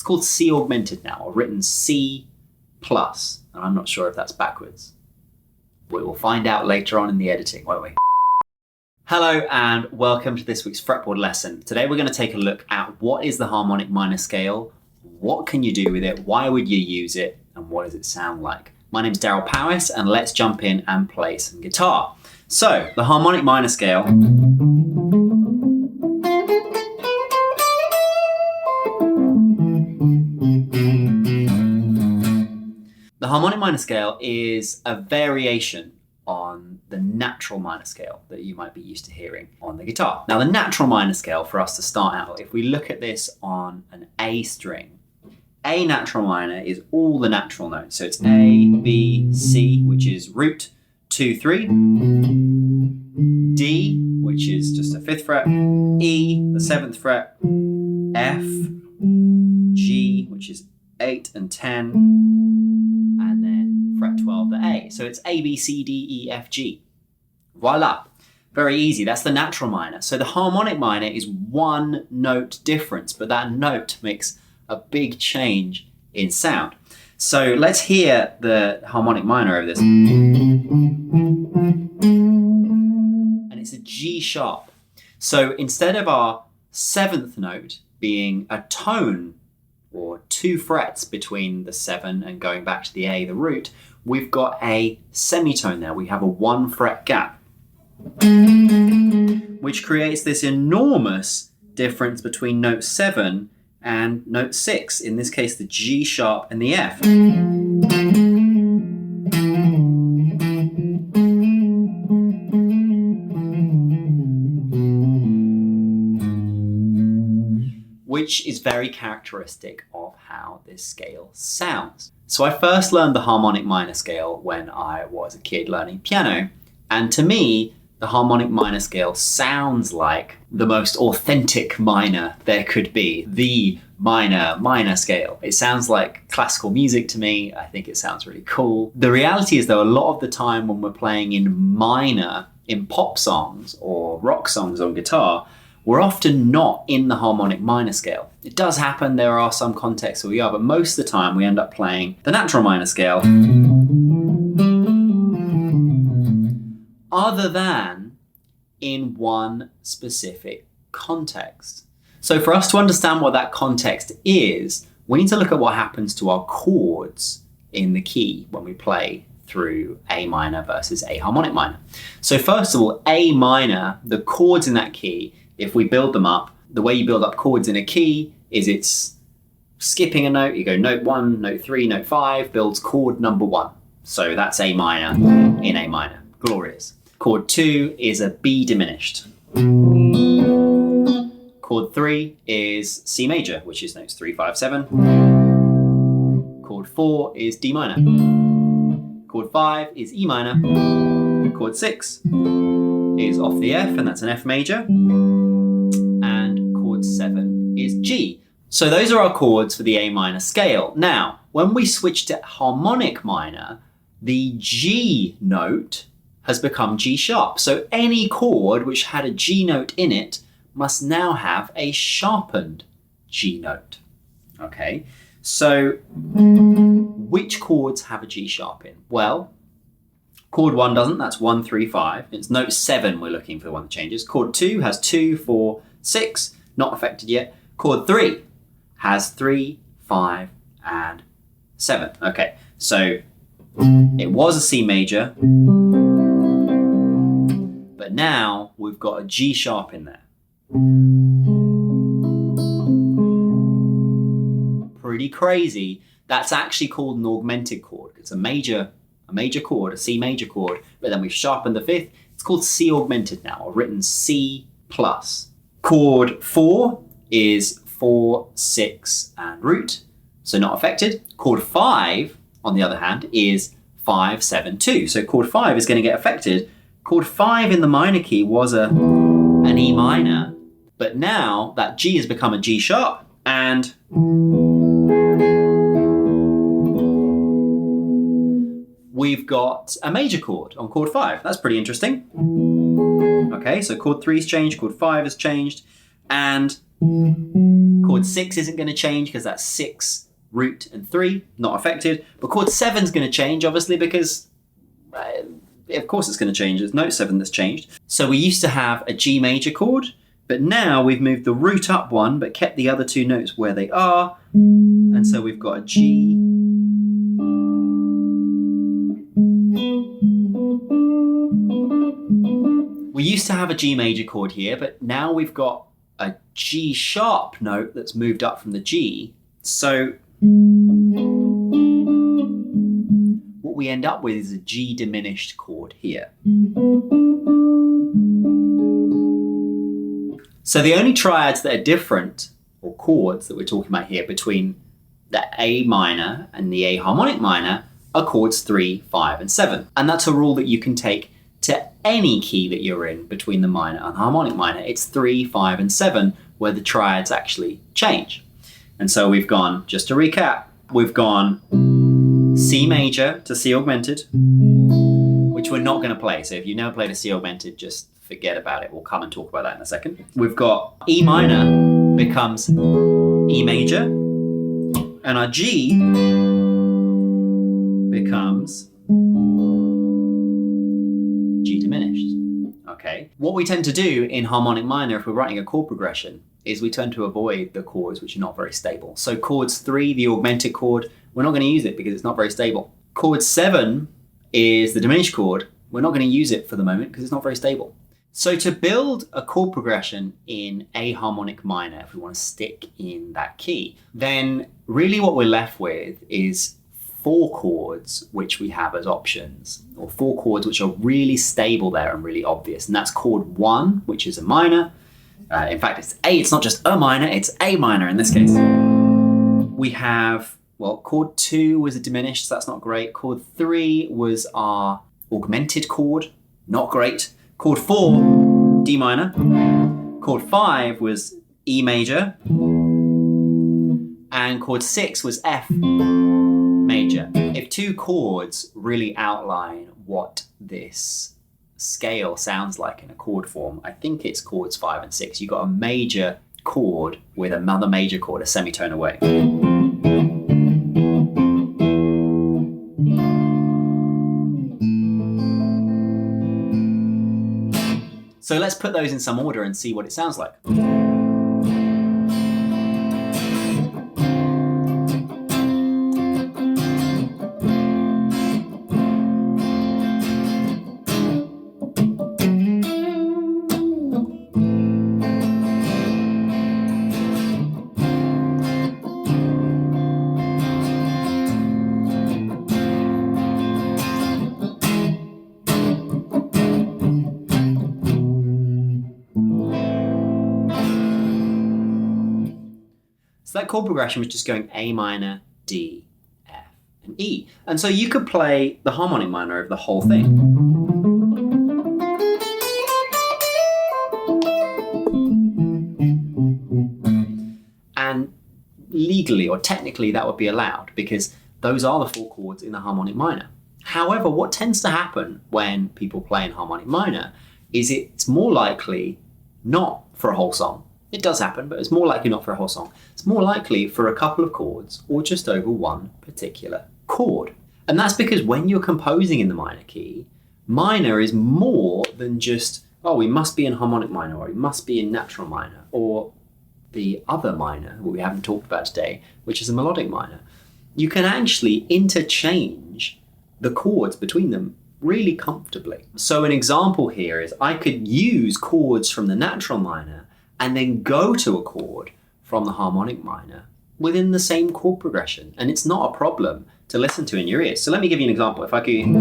It's called C augmented now, or written C plus. And I'm not sure if that's backwards. We will find out later on in the editing, won't we? Hello and welcome to this week's fretboard lesson. Today we're going to take a look at what is the harmonic minor scale, what can you do with it, why would you use it, and what does it sound like. My name's Darryl Powis, and let's jump in and play some guitar. So, the harmonic minor scale is a variation on the natural minor scale that you might be used to hearing on the guitar. Now, the natural minor scale, for us to start out, if we look at this on an A string, A natural minor is all the natural notes. So it's A, B, C, which is root, 2, 3, D, which is just a 5th fret, E, the 7th fret, F, G, which is 8 and 10, and then fret 12, the A. So it's A, B, C, D, E, F, G. Voila. Very easy. That's the natural minor. So the harmonic minor is one note difference, but that note makes a big change in sound. So let's hear the harmonic minor of this. And it's a G sharp. So instead of our 7th note being a tone or 2 frets between the 7 and going back to the A, the root, we've got a semitone there. We have a 1 fret gap, which creates this enormous difference between note 7 and note 6, in this case the G sharp and the F. Which is very characteristic of how this scale sounds. So I first learned the harmonic minor scale when I was a kid learning piano, and to me, the harmonic minor scale sounds like the most authentic minor there could be. The minor scale. It sounds like classical music to me. I think it sounds really cool. The reality is though, a lot of the time when we're playing in minor, in pop songs or rock songs on guitar, we're often not in the harmonic minor scale. It does happen, there are some contexts where we are, but most of the time we end up playing the natural minor scale, other than in one specific context. So for us to understand what that context is, we need to look at what happens to our chords in the key when we play through A minor versus A harmonic minor. So first of all, A minor, the chords in that key, if we build them up, the way you build up chords in a key is it's skipping a note. You go note 1, note 3, note 5, builds chord number 1. So that's A minor in A minor. Glorious. Chord 2 is a B diminished. Chord 3 is C major, which is notes 3, 5, 7. Chord 4 is D minor. Chord 5 is E minor. Chord 6 is off the F, and that's an F major. And chord 7 is G. So those are our chords for the A minor scale. Now, when we switch to harmonic minor, the G note has become G sharp. So any chord which had a G note in it must now have a sharpened G note. Okay, so which chords have a G sharp in? Well, chord 1 doesn't, that's 1, 3, 5. It's note 7 we're looking for the one that changes. Chord 2 has 2, 4, 6, not affected yet. Chord 3 has 3, 5, and 7. Okay, so it was a C major, but now we've got a G sharp in there. Pretty crazy. That's actually called an augmented chord. It's a major chord, a C major chord, but then we've sharpened the 5th. It's called C augmented now, or written C plus. Chord 4 is 4, 6, and root, so not affected. Chord 5, on the other hand, is 5, 7, 2. So chord 5 is going to get affected. Chord 5 in the minor key was an E minor, but now that G has become a G sharp, and we've got a major chord on chord 5. That's pretty interesting. Okay, so chord 3's changed, chord 5 has changed, and Chord 6 isn't going to change because that's 6, root, and 3, not affected. But chord 7 is going to change, obviously, because of course it's going to change. It's note 7 that's changed. So we used to have a G major chord, but now we've moved the root up one, but kept the other 2 notes where they are. And so we've got a G. We used to have a G major chord here, but now we've got a G sharp note that's moved up from the G. So what we end up with is a G diminished chord here. So the only triads that are different, or chords that we're talking about here, between the A minor and the A harmonic minor are chords 3, 5, and 7. And that's a rule that you can take to any key that you're in between the minor and harmonic minor. It's 3, 5, and 7 where the triads actually change. And so we've gone, just to recap, we've gone C major to C augmented, which we're not going to play. So if you never played a C augmented, just forget about it. We'll come and talk about that in a second. We've got E minor becomes E major, and our G becomes G diminished. Okay. What we tend to do in harmonic minor, if we're writing a chord progression, is we tend to avoid the chords which are not very stable. So chords 3, the augmented chord, we're not going to use it because it's not very stable. Chord 7 is the diminished chord. We're not going to use it for the moment because it's not very stable. So to build a chord progression in A harmonic minor, if we want to stick in that key, then really what we're left with is 4 chords which we have as options, or 4 chords which are really stable there and really obvious. And that's chord 1, which is a minor. In fact, it's A, it's not just a minor, it's A minor in this case. We have, well, chord 2 was a diminished, so that's not great. Chord 3 was our augmented chord, not great. Chord 4, D minor. Chord 5 was E major. And chord 6 was F major. If 2 chords really outline what this scale sounds like in a chord form, I think it's chords 5 and 6. You've got a major chord with another major chord a semitone away. So let's put those in some order and see what it sounds like. So that chord progression was just going A minor, D, F, and E. And so you could play the harmonic minor of the whole thing. And legally or technically that would be allowed because those are the 4 chords in the harmonic minor. However, what tends to happen when people play in harmonic minor is it's more likely not for a whole song. It does happen, but it's more likely not for a whole song. It's more likely for a couple of chords or just over one particular chord. And that's because when you're composing in the minor key, minor is more than just, oh, we must be in harmonic minor, or we must be in natural minor, or the other minor, what we haven't talked about today, which is a melodic minor. You can actually interchange the chords between them really comfortably. So an example here is I could use chords from the natural minor and then go to a chord from the harmonic minor within the same chord progression. And it's not a problem to listen to in your ears. So let me give you an example. If I could...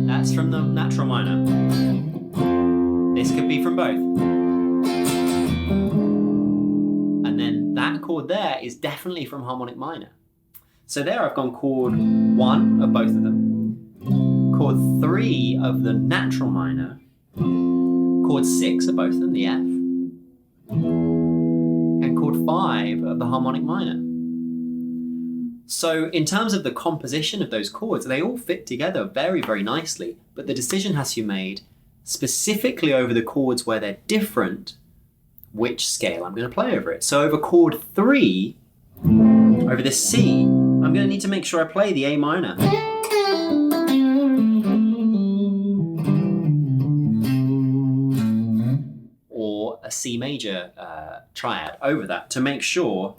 That's from the natural minor. This could be from both. And then that chord there is definitely from harmonic minor. So there I've gone chord 1 of both of them. Chord 3 of the natural minor, chord 6 of both of them, the F, and chord 5 of the harmonic minor. So in terms of the composition of those chords, they all fit together very, very nicely, but the decision has to be made specifically over the chords where they're different, which scale I'm going to play over it. So over chord 3, over the C, I'm going to need to make sure I play the A minor. Or a C major triad over that to make sure,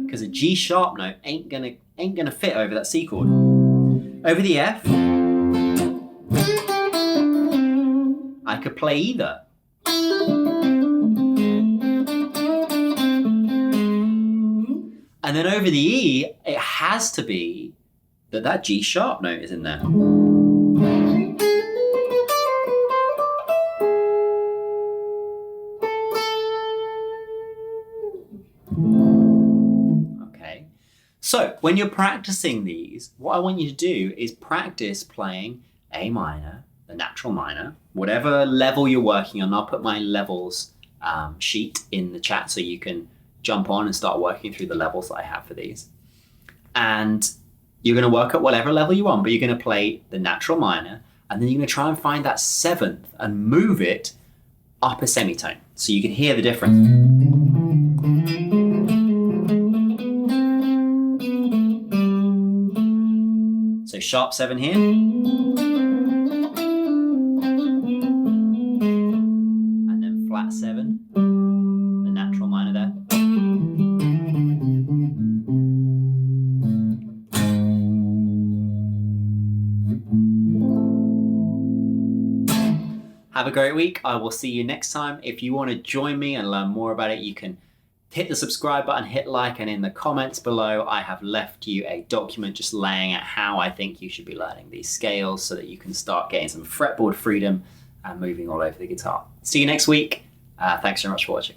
because a G sharp note ain't gonna fit over that C chord. Over the F, I could play either. And then over the E, it has to be that G sharp note is in there. Okay. So when you're practicing these, what I want you to do is practice playing A minor, the natural minor, whatever level you're working on. I'll put my levels sheet in the chat so you can jump on and start working through the levels that I have for these. And you're going to work at whatever level you want, but you're going to play the natural minor, and then you're going to try and find that 7th and move it up a semitone so you can hear the difference. So sharp 7 here. And then flat 7, the natural minor there. Have a great week. I will see you next time. If you want to join me and learn more about it, you can hit the subscribe button, hit like, and in the comments below, I have left you a document just laying out how I think you should be learning these scales so that you can start getting some fretboard freedom and moving all over the guitar. See you next week. Thanks very much for watching.